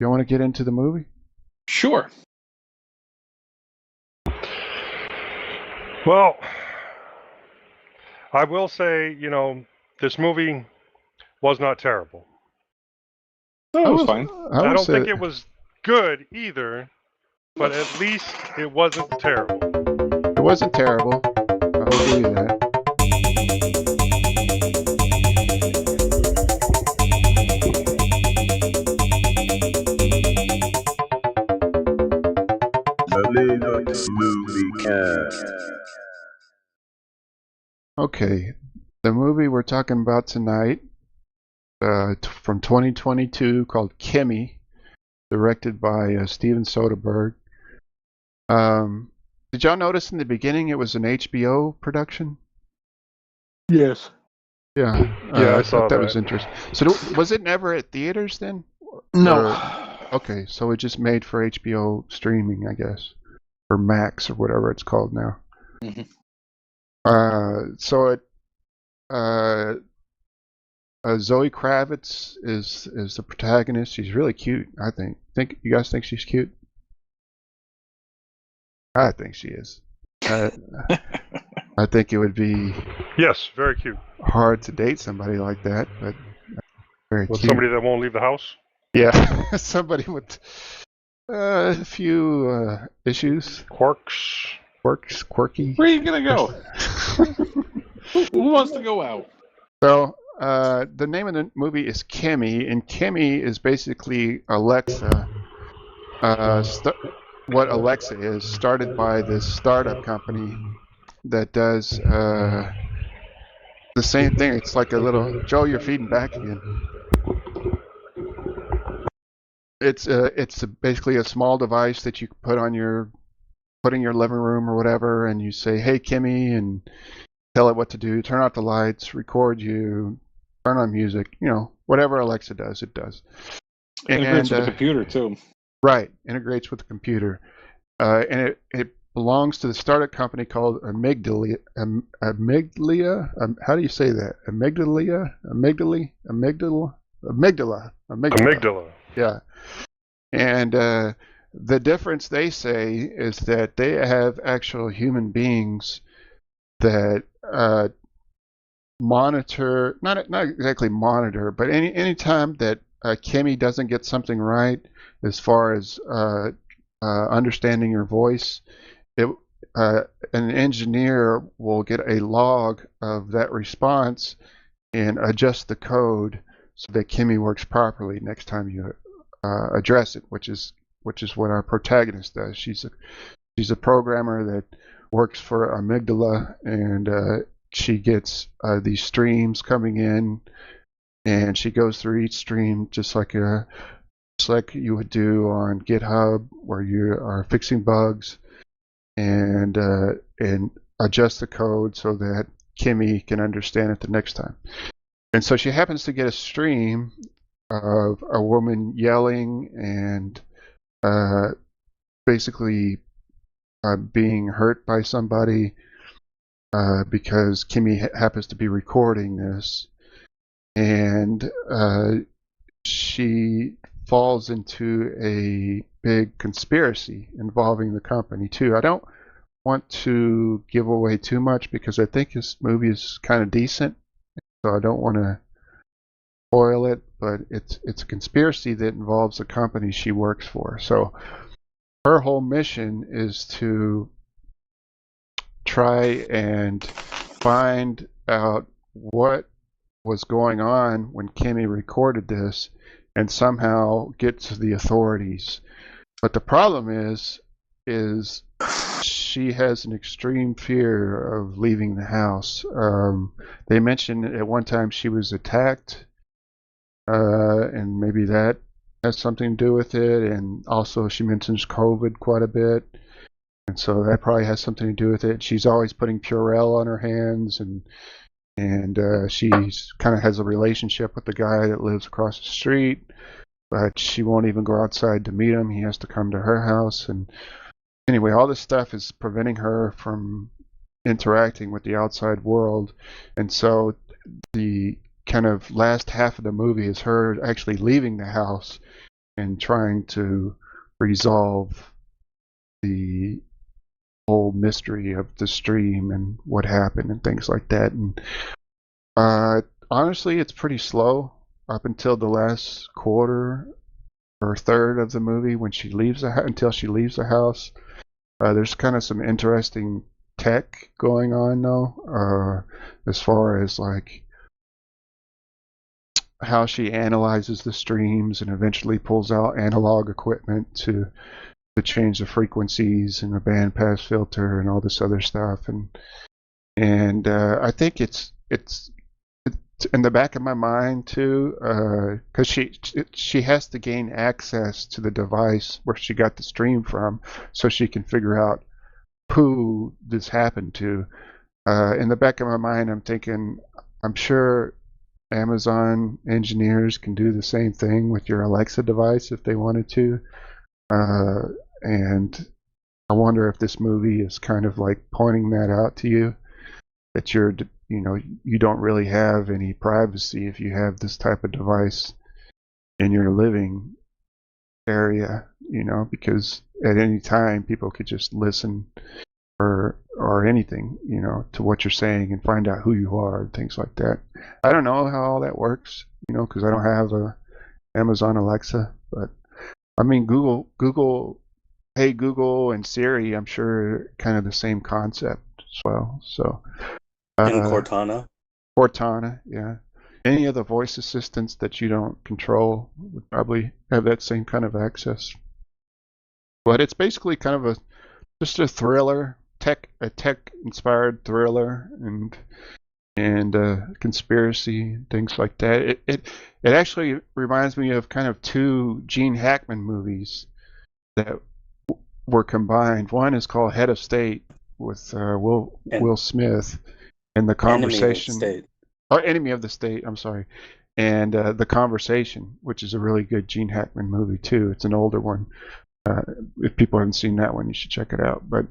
You want to get into the movie? Sure. Well, I will say, this movie was not terrible. That was fine. I don't think it was good either, but at least it wasn't terrible. It wasn't terrible. I'll give you that. Okay, the movie we're talking about tonight, from 2022, called Kimi, directed by Steven Soderbergh. Did y'all notice in the beginning it was an HBO production? Yes. Yeah. I saw that was interesting. So was it never at theaters then? No. Okay, so it just made for HBO streaming, I guess, or Max or whatever it's called now. Mm-hmm. So Zoe Kravitz is the protagonist. She's really cute, I think. You guys think she's cute? I think she is. I think it would be very cute. hard to date somebody like that, but very cute. Somebody that won't leave the house? Yeah, somebody with a few issues. Quirky. Where are you gonna go? Who wants to go out? So, the name of the movie is Kimi, and Kimi is basically Alexa. What Alexa is, started by this startup company that does the same thing. It's like a little... Joe, you're feeding back again. It's basically a small device that you put in your living room or whatever, and you say, "Hey, Kimi," and tell it what to do. Turn out the lights, record you, turn on music. Whatever Alexa does, it does. Integrates with the computer too. Right, integrates with the computer, and it belongs to the startup company called Amygdala. How do you say that? Amygdala. Yeah. And the difference, they say, is that they have actual human beings that monitor, not exactly monitor, but any time that Kimi doesn't get something right as far as understanding your voice, an engineer will get a log of that response and adjust the code so that Kimi works properly next time you address it, which is what our protagonist does. She's a programmer that works for Amygdala, and she gets these streams coming in, and she goes through each stream just like you would do on GitHub, where you are fixing bugs and adjust the code so that Kimi can understand it the next time. And so she happens to get a stream of a woman yelling and basically being hurt by somebody because Kimi happens to be recording this, and she falls into a big conspiracy involving the company too. I don't want to give away too much because I think this movie is kind of decent, so I don't want to spoil it, but it's a conspiracy that involves the company she works for. So her whole mission is to try and find out what was going on when Kimi recorded this and somehow get to the authorities. But the problem is she has an extreme fear of leaving the house. They mentioned at one time she was attacked, and maybe that has something to do with it. And also she mentions COVID quite a bit, and so that probably has something to do with it. She's always putting Purell on her hands, and she's kind of has a relationship with the guy that lives across the street, but she won't even go outside to meet him. He has to come to her house. And anyway, all this stuff is preventing her from interacting with the outside world. And so the kind of last half of the movie is her actually leaving the house and trying to resolve the whole mystery of the stream and what happened and things like that. And honestly, it's pretty slow up until the last quarter or third of the movie when she leaves until she leaves the house. There's kind of some interesting tech going on though, as far as like how she analyzes the streams and eventually pulls out analog equipment to change the frequencies and the bandpass filter and all this other stuff. And I think it's in the back of my mind too, because she has to gain access to the device where she got the stream from, so she can figure out who this happened to. In the back of my mind, I'm thinking, I'm sure Amazon engineers can do the same thing with your Alexa device if they wanted to. And I wonder if this movie is kind of like pointing that out to you, that you don't really have any privacy if you have this type of device in your living area, because at any time people could just listen or anything, to what you're saying and find out who you are and things like that. I don't know how all that works, because I don't have a Amazon Alexa, but I mean Google, Hey Google and Siri, I'm sure kind of the same concept as well. So. And Cortana? Cortana, yeah. Any of the voice assistants that you don't control would probably have that same kind of access. But it's basically kind of just a thriller, a tech-inspired thriller, and conspiracy and things like that. It actually reminds me of kind of two Gene Hackman movies that were combined. One is called Head of State with Will Smith. And the conversation, Enemy of the State. I'm sorry, and the Conversation, which is a really good Gene Hackman movie too. It's an older one. If people haven't seen that one, you should check it out. But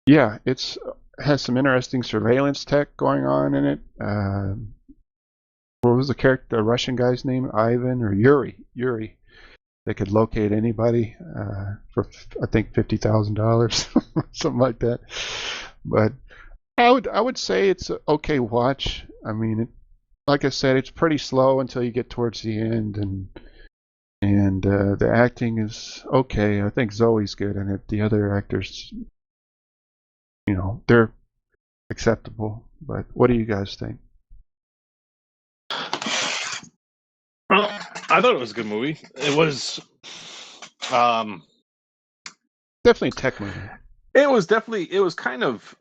yeah, has some interesting surveillance tech going on in it. What was the Russian guy's name? Ivan or Yuri? Yuri. They could locate anybody for I think $50,000, something like that. But I would say it's an okay watch. I mean, like I said, it's pretty slow until you get towards the end, and the acting is okay. I think Zoe's good in it. The other actors, they're acceptable. But what do you guys think? Well, I thought it was a good movie. It was definitely a tech movie. It was kind of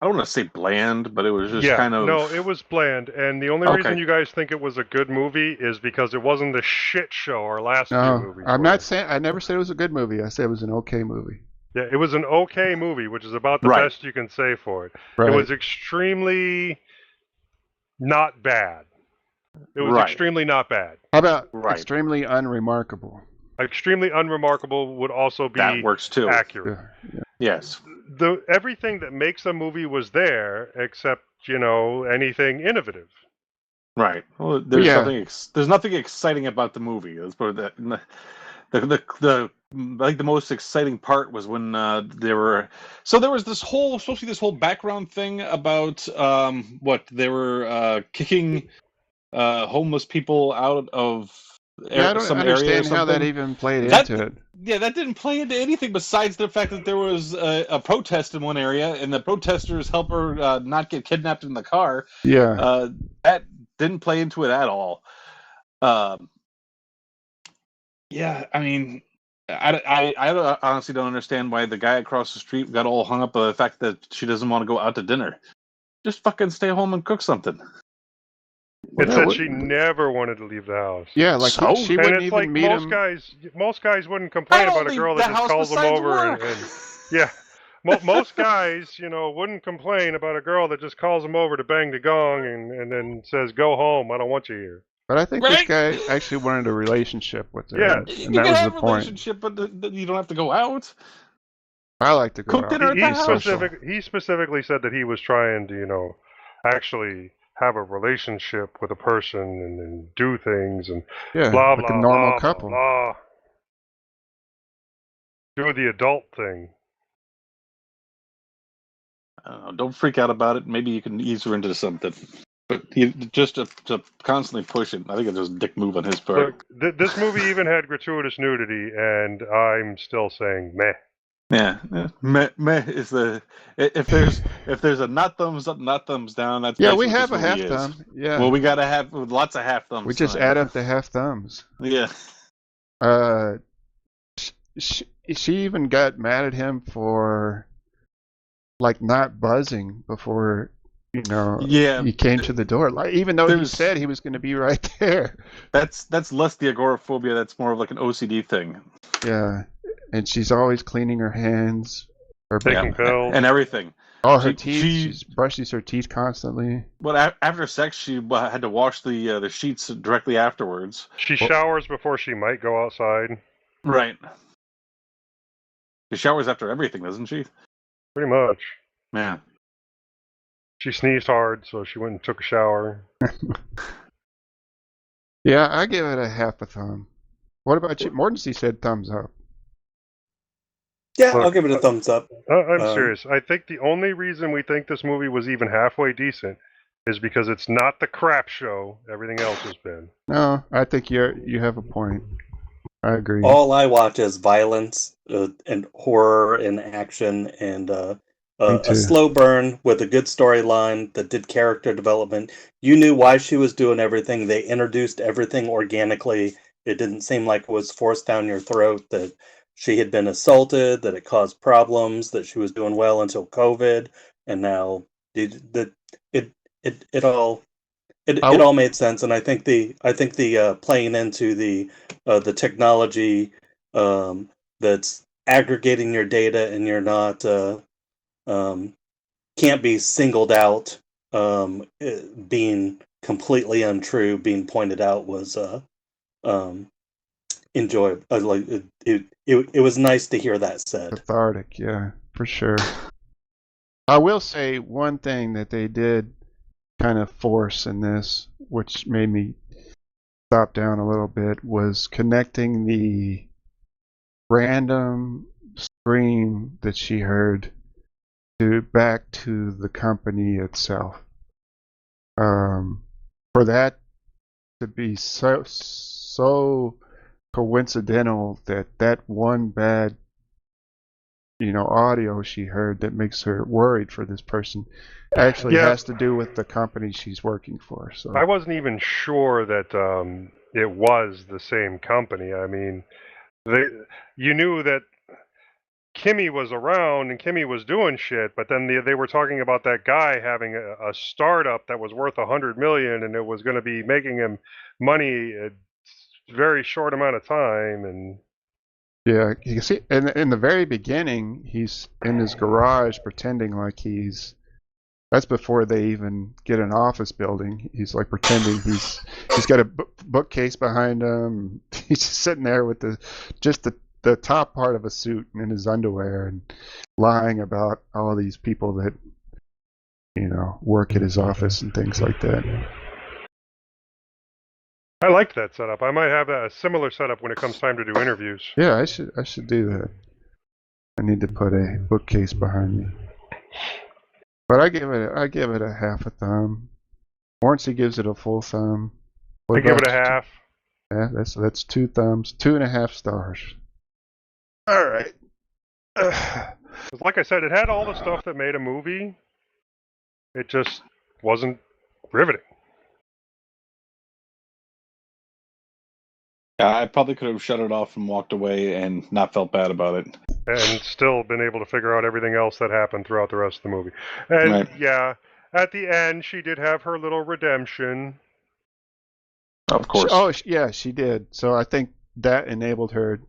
I don't want to say bland, but it was just kind of... No, it was bland, and the only reason you guys think it was a good movie is because it wasn't the shit show our last few movies. I'm not saying... I never said it was a good movie. I said it was an okay movie. Yeah, it was an okay movie, which is about the best you can say for it. Right. It was extremely not bad. It was extremely not bad. How about extremely unremarkable? Extremely unremarkable would also be that works too. Accurate. Yeah. Yes. Everything that makes a movie was there, except anything innovative. Right. Well, there's nothing exciting about the movie. Let's put it that. The the most exciting part was when there was this whole background thing about what they were kicking homeless people out of. I don't understand how that even played into it. Yeah, that didn't play into anything besides the fact that there was a protest in one area, and the protesters help her not get kidnapped in the car. Yeah, that didn't play into it at all. Yeah, I mean, I honestly don't understand why the guy across the street got all hung up on the fact that she doesn't want to go out to dinner. Just fucking stay home and cook something. It said she never wanted to leave the house. Yeah, like she wouldn't even meet him. Most guys wouldn't complain about a girl that just calls them over and most guys, wouldn't complain about a girl that just calls them over to bang the gong and then says, "Go home, I don't want you here." But I think this guy actually wanted a relationship with her. Yeah, and that was the point. Relationship, but you don't have to go out. I like to go cook out. Dinner at the house. He specifically said that he was trying to, actually have a relationship with a person and do things and Yeah, blah, like blah, a normal blah, couple. blah, blah. Do the adult thing. I don't know, don't freak out about it. Maybe you can ease her into something. But just to constantly push it, I think it's just a dick move on his part. Look, this movie even had gratuitous nudity, and I'm still saying meh. Yeah, meh is the if there's a not thumbs up, not thumbs down. That's yeah. We what have this a half movie thumb. is. Yeah. Well, we gotta have lots of half thumbs. We just tonight. add up the half thumbs. Yeah. She even got mad at him for like not buzzing before he came to the door. Like even though he said he was going to be right there. That's less the agoraphobia. That's more of like an OCD thing. Yeah, and she's always cleaning her hands, taking pills, and everything. All her teeth. She brushes her teeth constantly. But after sex, she had to wash the sheets directly afterwards. She showers before she might go outside. Right. She showers after everything, doesn't she? Pretty much. Yeah. She sneezed hard, so she went and took a shower. Yeah, I give it a half a thumb. What about you? Mortensen said thumbs up. Yeah, I'll give it a thumbs up. I'm serious. I think the only reason we think this movie was even halfway decent is because it's not the crap show everything else has been. No, I think you have a point. I agree. All I watch is violence and horror and action and a slow burn with a good storyline that did character development. You knew why she was doing everything. They introduced everything organically. It didn't seem like it was forced down your throat that she had been assaulted, that it caused problems, that she was doing well until COVID, and now it all made sense. And I think the playing into the technology that's aggregating your data and you're not can't be singled out being completely untrue being pointed out was enjoyable. Like it was nice to hear that said. Cathartic, yeah, for sure. I will say one thing that they did kind of force in this, which made me stop down a little bit, was connecting the random scream that she heard back to the company itself. For that to be so coincidental that one bad audio she heard that makes her worried for this person actually has to do with the company she's working for. So I wasn't even sure that it was the same company. I mean, you knew that Kimi was around and Kimi was doing shit, but then they were talking about that guy having a startup that was worth $100 million and it was going to be making him money a very short amount of time. And yeah, you can see in the very beginning, he's in his garage pretending like that's before they even get an office building. He's like pretending he's got a bookcase behind him. He's just sitting there with the top part of a suit and in his underwear and lying about all these people that work at his office and things like that. I liked that setup. I might have a similar setup when it comes time to do interviews. Yeah, I should do that. I need to put a bookcase behind me. But I give it a half a thumb. Mortensen gives it a full thumb. I give it a half. Yeah, that's 2 thumbs, 2.5 stars. All right. Like I said, it had all the stuff that made a movie. It just wasn't riveting. I probably could have shut it off and walked away and not felt bad about it. And still been able to figure out everything else that happened throughout the rest of the movie. And yeah, at the end, she did have her little redemption. Of course. She did. So I think that enabled her.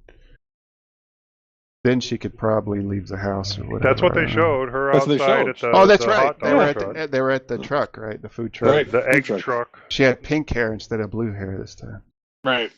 Then she could probably leave the house or whatever. That's what they showed. Her outside at the that's right. hot dog They were at the truck, right? The food truck. Right, the egg truck. She had pink hair instead of blue hair this time. Right.